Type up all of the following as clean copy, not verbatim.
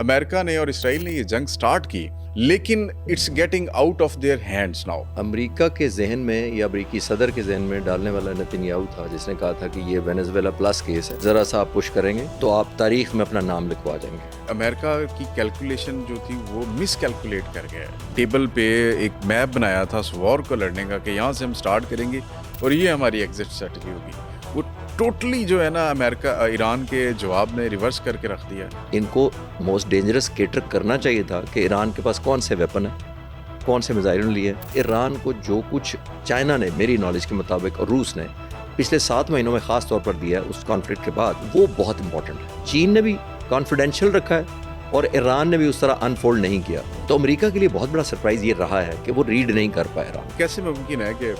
امریکہ نے اور اسرائیل نے یہ جنگ سٹارٹ کی لیکن it's getting out of their hands now. امریکہ کے ذہن میں یا امریکی صدر کے ذہن میں ڈالنے والا نتنیاہو تھا جس نے کہا تھا کہ یہ وینزویلا پلس کیس ہے, ذرا سا آپ پش کریں گے تو آپ تاریخ میں اپنا نام لکھوا جائیں گے. امریکہ کی کیلکولیشن جو تھی وہ مس کیلکولیٹ کر گیا. ٹیبل پہ ایک میپ بنایا تھا اس وار کو لڑنے کا کہ یہاں سے ہم سٹارٹ کریں گے اور یہ ہماری ایگزٹ اسٹریٹجی ہوگی. وہ ٹوٹلی جو ہے نا امریکہ ایران کے جواب نے ریورس کر کے رکھ دیا. ان کو موسٹ ڈینجرس کیٹر کرنا چاہیے تھا کہ ایران کے پاس کون سے ویپن ہیں, کون سے میزائل لیے. ایران کو جو کچھ چائنا نے میری نالج کے مطابق اور روس نے پچھلے 7 مہینوں میں خاص طور پر دیا ہے اس کانفلکٹ کے بعد, وہ بہت امپورٹنٹ ہے. چین نے بھی کانفیڈینشیل رکھا ہے اور ایران نے بھی اس طرح انفولڈ نہیں کیا. تو امریکہ کے لیے بہت بڑا سرپرائز یہ رہا ہے کہ وہ ریڈ نہیں کر پائے ایران. کیسے ممکن ہے کہ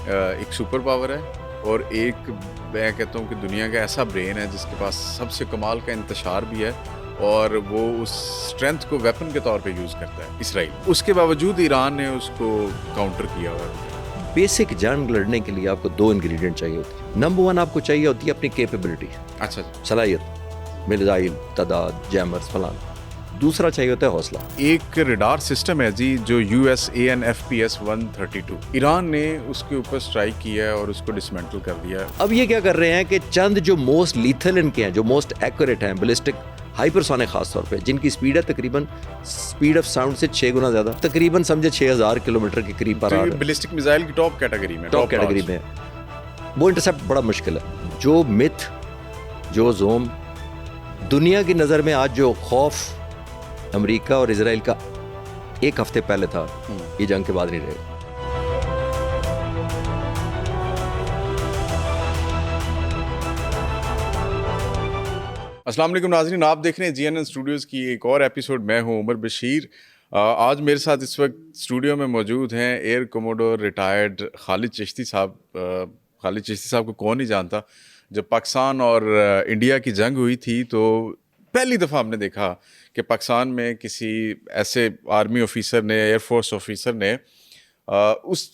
ایک سپر پاور ہے اور ایک میں کہتا ہوں کہ دنیا کا ایسا برین ہے جس کے پاس سب سے کمال کا انتشار بھی ہے اور وہ اس اسٹرینتھ کو ویپن کے طور پہ یوز کرتا ہے اسرائیل, اس کے باوجود ایران نے اس کو کاؤنٹر کیا ہوا ہے. بیسک جنگ لڑنے کے لیے آپ کو 2 انگریڈینٹ چاہیے ہوتی ہے. نمبر 1 آپ کو چاہیے ہوتی ہے اپنی کیپیبلٹی, اچھا صلاحیت, میزائل, تعداد, جیمرز, فلان. دوسرا چاہیے ہوتا ہے حوصلہ. ایک ریڈار سسٹم ہے جی جو USAN-FPS 132, ایران نے اس کے اوپر اسٹرائک کیا ہے اور اس کو ڈسمینٹل کر دیا ہے. اب یہ کیا کر رہے ہیں کہ چند جو موسٹ لیتھل ان کے ہیں, جو موسٹ ایکوریٹ ہیں, بیلسٹک ہائپرسونک خاص طور پہ, جن کی سپیڈ ہے تقریباً سپیڈ آف ساؤنڈ سے 6 گنا زیادہ, تقریباً سمجھے 6000 کلومیٹر کے قریب پر آ رہا ہے. بیلسٹک میزائل کی ٹاپ کیٹیگری میں وہ انٹرسیپٹ بڑا مشکل ہے. جو متھ, جو زوم, دنیا کی نظر میں آج جو خوف امریکہ اور اسرائیل کا 1 ہفتے پہلے تھا, یہ جنگ کے بعد نہیں رہے گا. السلام علیکم ناظرین, آپ دیکھ رہے ہیں GNN اسٹوڈیوز کی ایک اور ایپیسوڈ. میں ہوں عمر بشیر. آج میرے ساتھ اس وقت اسٹوڈیو میں موجود ہیں ایئر کوموڈور ریٹائرڈ خالد چشتی صاحب. خالد چشتی صاحب کو کون نہیں جانتا. جب پاکستان اور انڈیا کی جنگ ہوئی تھی تو پہلی دفعہ ہم نے دیکھا کہ پاکستان میں کسی ایسے آرمی آفیسر نے, ایئر فورس آفیسر نے اس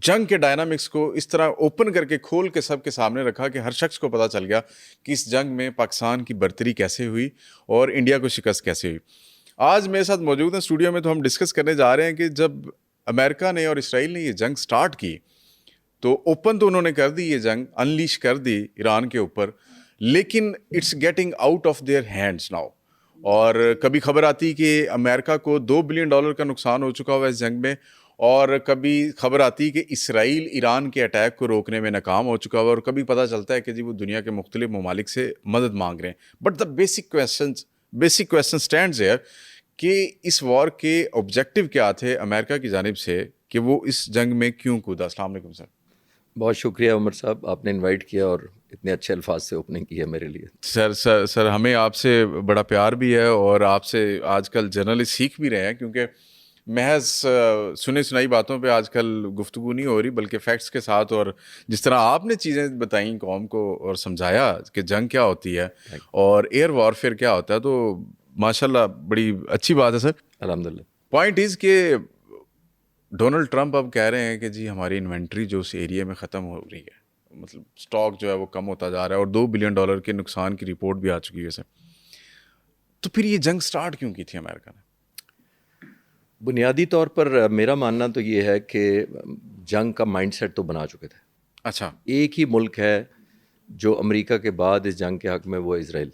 جنگ کے ڈائنامکس کو اس طرح اوپن کر کے کھول کے سب کے سامنے رکھا کہ ہر شخص کو پتہ چل گیا کہ اس جنگ میں پاکستان کی برتری کیسے ہوئی اور انڈیا کو شکست کیسے ہوئی. آج میرے ساتھ موجود ہیں اسٹوڈیو میں, تو ہم ڈسکس کرنے جا رہے ہیں کہ جب امریکہ نے اور اسرائیل نے یہ جنگ سٹارٹ کی تو اوپن تو انہوں نے کر دی, یہ جنگ انلیش کر دی ایران کے اوپر, لیکن it's getting out of their hands now. اور کبھی خبر آتی کہ امریکہ کو $2 بلین کا نقصان ہو چکا ہوا اس جنگ میں, اور کبھی خبر آتی کہ اسرائیل ایران کے اٹیک کو روکنے میں ناکام ہو چکا ہوا, اور کبھی پتہ چلتا ہے کہ جی وہ دنیا کے مختلف ممالک سے مدد مانگ رہے ہیں. But the basic question stands here کہ اس وار کے آبجیکٹیو کیا تھے امریکہ کی جانب سے کہ وہ اس جنگ میں کیوں کودا. السلام علیکم سر. بہت شکریہ عمر صاحب, آپ نے انوائٹ کیا اور اتنے اچھے الفاظ سے اوپننگ کی ہے میرے لیے. سر ہمیں آپ سے بڑا پیار بھی ہے اور آپ سے آج کل جرنلسٹ سیکھ بھی رہے ہیں, کیونکہ محض سنی سنائی باتوں پہ آج کل گفتگو نہیں ہو رہی بلکہ فیکٹس کے ساتھ, اور جس طرح آپ نے چیزیں بتائیں قوم کو اور سمجھایا کہ جنگ کیا ہوتی ہے اور ایئر وارفیئر کیا ہوتا ہے, تو ماشاءاللہ بڑی اچھی بات ہے سر. الحمدللہ. پوائنٹ از کہ ڈونلڈ ٹرمپ اب کہہ رہے ہیں کہ جی ہماری انوینٹری جو اس ایریا میں ختم ہو رہی ہے, مطلب اسٹاک جو ہے وہ کم ہوتا جا رہا ہے, اور $2 بلین کے نقصان کی رپورٹ بھی آ چکی ہے سر. تو پھر یہ جنگ سٹارٹ کیوں کی تھی امریکہ نے؟ بنیادی طور پر میرا ماننا تو یہ ہے کہ جنگ کا مائنڈ سیٹ تو بنا چکے تھے. اچھا, ایک ہی ملک ہے جو امریکہ کے بعد اس جنگ کے حق میں, وہ اسرائیل.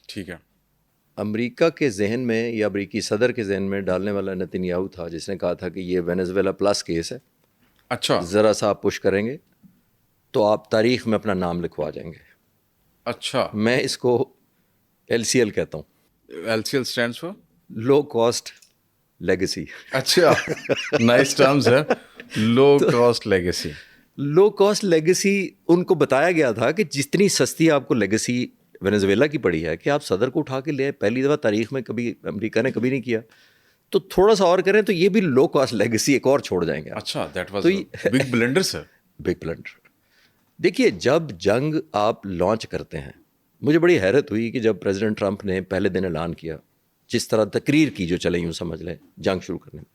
ٹھیک ہے. امریکہ کے ذہن میں یا امریکی صدر کے ذہن میں ڈالنے والا نتنیاہو تھا جس نے کہا تھا کہ یہ وینزویلا پلس کیس ہے. اچھا, ذرا سا آپ پش کریں گے تو آپ تاریخ میں اپنا نام لکھوا جائیں گے. اچھا, میں اس کو LCL کہتا ہوں. LCL stands for low cost legacy. اچھا, نائس ٹرمز ہے, low cost legacy. Low cost legacy ان کو بتایا گیا تھا کہ جتنی سستی آپ کو لیگیسی وینزویلا کی پڑی ہے کہ آپ صدر کو اٹھا کے لے, پہلی دفعہ تاریخ میں کبھی امریکہ نے کبھی نہیں کیا, تو تھوڑا سا اور کریں تو یہ بھی لو کاسٹ لیگیسی ایک اور چھوڑ جائیں گے. اچھا, that was big blunder sir. Big blunder. دیکھیے, جب جنگ آپ لانچ کرتے ہیں, مجھے بڑی حیرت ہوئی کہ جب پریزیڈنٹ ٹرمپ نے پہلے دن اعلان کیا, جس طرح تقریر کی جو چلے یوں سمجھ لیں جنگ شروع کرنے میں,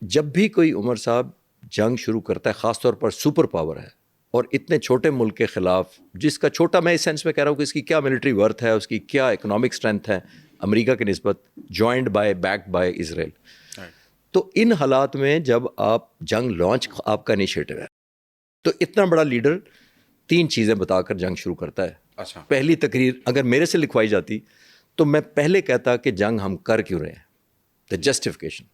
جب بھی کوئی عمر صاحب جنگ شروع کرتا ہے, خاص طور پر سپر پاور ہے اور اتنے چھوٹے ملک کے خلاف, جس کا چھوٹا میں اس سینس میں کہہ رہا ہوں کہ اس کی کیا ملٹری ورتھ ہے, اس کی کیا اکنامک اسٹرینتھ ہے, امریکہ کی نسبت، جوائنڈ بائی بیکڈ بائی اسرائیل. تو ان حالات میں جب آپ جنگ لانچ آپ کا انیشیٹو ہے تو اتنا بڑا لیڈر 3 چیزیں بتا کر جنگ شروع کرتا ہے. اچھا. پہلی تقریر اگر میرے سے لکھوائی جاتی تو میں پہلے کہتا کہ جنگ ہم کر کیوں رہے ہیں، دا جسٹیفیکیشن،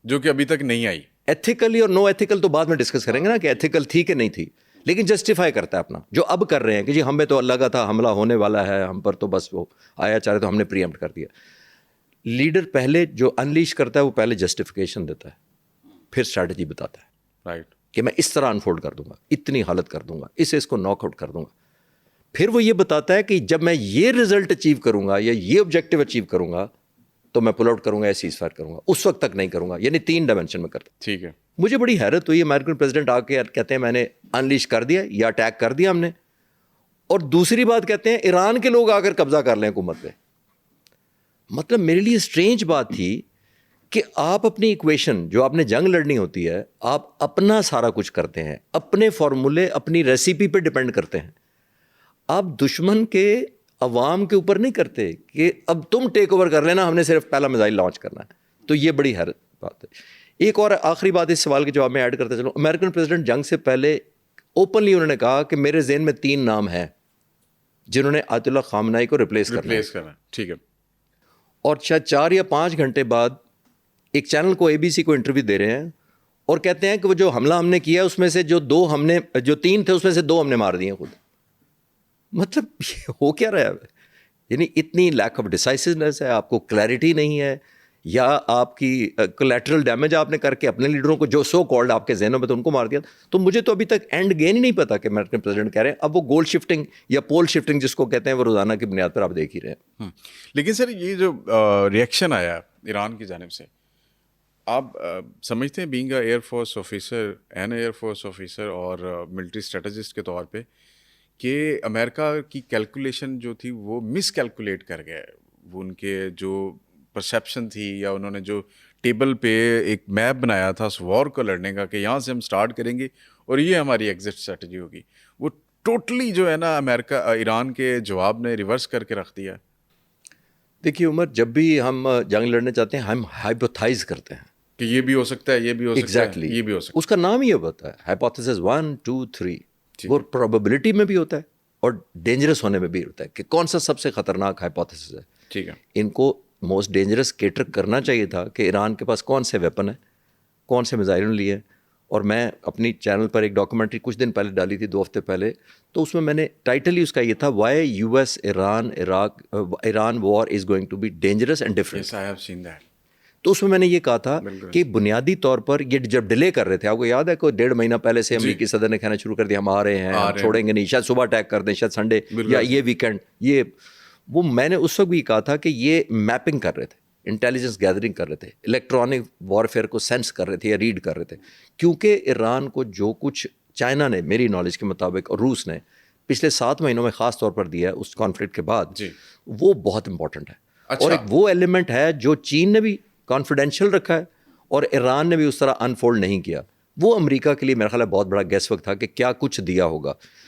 جو کہ ابھی تک نہیں آئی. ایتھیکلی اور نو ایتھیکل تو بعد میں ڈسکس کریں گے نا کہ ایتھیکل تھی کہ نہیں تھی، لیکن جسٹیفائی کرتا ہے اپنا جو اب کر رہے ہیں کہ جی ہمیں تو اللہ کا تھا حملہ ہونے والا ہے ہم پر، تو بس وہ آیا چاہے تو ہم نے پری ایمپٹ کر دیا. لیڈر پہلے جو انلیش کرتا ہے وہ پہلے جسٹیفیکیشن دیتا ہے، پھر اسٹریٹجی بتاتا ہے. رائٹ. کہ میں اس طرح انفولڈ کر دوں گا، اتنی حالت کر دوں گا، اس کو ناک آؤٹ کر دوں گا. پھر وہ یہ بتاتا ہے کہ جب میں یہ رزلٹ اچیو کروں گا یا یہ آبجیکٹیو اچیو کروں گا تو میں پل آؤٹ کروں گا یا سیز فائر کروں گا. اس وقت تک نہیں کروں گا، یعنی 3 ڈائمینشن میں کرتا. ٹھیک ہے. مجھے بڑی حیرت ہوئی امریکن پریزیڈنٹ آ کے کہتے ہیں میں نے انلیش کر دیا یا اٹیک کر دیا ہم نے، اور دوسری بات کہتے ہیں ایران کے لوگ آ کر قبضہ کر لیں حکومت پہ. مطلب میرے لیے اسٹرینج بات تھی کہ آپ اپنی ایکویشن جو آپ نے جنگ لڑنی ہوتی ہے آپ اپنا سارا کچھ کرتے ہیں، اپنے فارمولے اپنی ریسیپی پہ ڈپینڈ کرتے ہیں. آپ دشمن کے عوام کے اوپر نہیں کرتے کہ اب تم ٹیک اوور کر لینا، ہم نے صرف پہلا میزائل لانچ کرنا ہے. تو یہ بڑی حیرت بات ہے. ایک اور آخری بات اس سوال کے جواب میں ایڈ کرتے چلوں، امریکن پریزیڈنٹ جنگ سے پہلے اوپنلی انہوں نے کہا کہ میرے ذہن میں 3 نام ہیں جنہوں نے آیت اللہ خامنائی کو ریپلیس کرنا ہے. ٹھیک ہے. اور شاید 4 یا 5 گھنٹے بعد ایک چینل کو ABC کو انٹرویو دے رہے ہیں اور کہتے ہیں کہ وہ جو حملہ ہم نے کیا اس میں سے جو 3 تھے اس میں سے 2 ہم نے مار دیے خود. مطلب یہ ہو کیا رہا ہے؟ یعنی اتنی لیک آف ڈیسائسونیس ہے، آپ کو کلیئرٹی نہیں ہے، یا آپ کی کولیٹرل ڈیمیج آپ نے کر کے اپنے لیڈروں کو جو سو کالڈ آپ کے ذہنوں میں تو ان کو مار دیا. تو مجھے تو ابھی تک اینڈ گین ہی نہیں پتا کہ امریکن پریزیڈنٹ کہہ رہے ہیں. اب وہ گول شفٹنگ یا پول شفٹنگ جس کو کہتے ہیں وہ روزانہ کی بنیاد پر آپ دیکھ ہی رہے ہیں. لیکن سر یہ جو ریئیکشن آیا ایران کی جانب سے، آپ سمجھتے ہیں being a air force officer an air force officer اور ملٹری اسٹریٹجسٹ کے طور پہ، کہ امریکہ کی کیلکولیشن جو تھی وہ مس کیلکولیٹ کر گئے، وہ ان کے جو پرسیپشن تھی یا انہوں نے جو ٹیبل پہ ایک میپ بنایا تھا اس وار کو لڑنے کا کہ یہاں سے ہم سٹارٹ کریں گے اور یہ ہماری ایگزٹ اسٹریٹجی ہوگی، وہ ٹوٹلی جو ہے نا امریکہ ایران کے جواب نے ریورس کر کے رکھ دیا. دیکھیے عمر، جب بھی ہم جنگ لڑنے چاہتے ہیں ہم ہائپوتھائز کرتے ہیں کہ یہ بھی ہو سکتا ہے، یہ بھی ہو سکتا ہے، یہ بھی ہو سکتا ہے. اس کا نام ہی ہوتا ہے ہائپوتھیسس 1 2 3. وہ پروبیبلٹی میں بھی ہوتا ہے اور ڈینجرس ہونے میں بھی ہوتا ہے کہ کون سا سب سے خطرناک ہائپوتھیسس ہے. ٹھیک ہے. ان کو موسٹ ڈینجرس کیٹر کرنا چاہیے تھا کہ ایران کے پاس کون سے ویپن ہیں، کون سے میزائل لیے. اور میں اپنی چینل پر ایک ڈاکومنٹری کچھ دن پہلے ڈالی تھی، 2 ہفتے پہلے، تو اس میں نے ٹائٹل ہی اس کا یہ تھا why US Iran war is going to be dangerous and different. تو اس میں نے یہ کہا تھا کہ بنیادی طور پر یہ جب ڈیلے کر رہے تھے، آپ کو یاد ہے کوئی 1.5 مہینہ پہلے سے امریکی صدر نے کہنا شروع کر دیا ہم آ رہے ہیں، ہم چھوڑیں گے نہیں، شاید صبح اٹیک کر دیں، شاید سنڈے یا یہ ویکینڈ. وہ میں نے اس وقت بھی کہا تھا کہ یہ میپنگ کر رہے تھے، انٹیلیجنس گیدرنگ کر رہے تھے، الیکٹرانک وارفیئر کو سینس کر رہے تھے یا ریڈ کر رہے تھے. کیونکہ ایران کو جو کچھ چائنا نے میری نالج کے مطابق اور روس نے پچھلے 7 مہینوں میں خاص طور پر دیا ہے اس کانفلکٹ کے بعد، وہ بہت امپورٹنٹ ہے. اور ایک وہ ایلیمنٹ ہے جو چین نے بھی کانفیڈینشیل رکھا ہے اور ایران نے بھی اس طرح انفولڈ نہیں کیا. وہ امریکہ کے لیے میرا خیال ہے بہت بڑا گیس وقت تھا کہ کیا کچھ دیا ہوگا.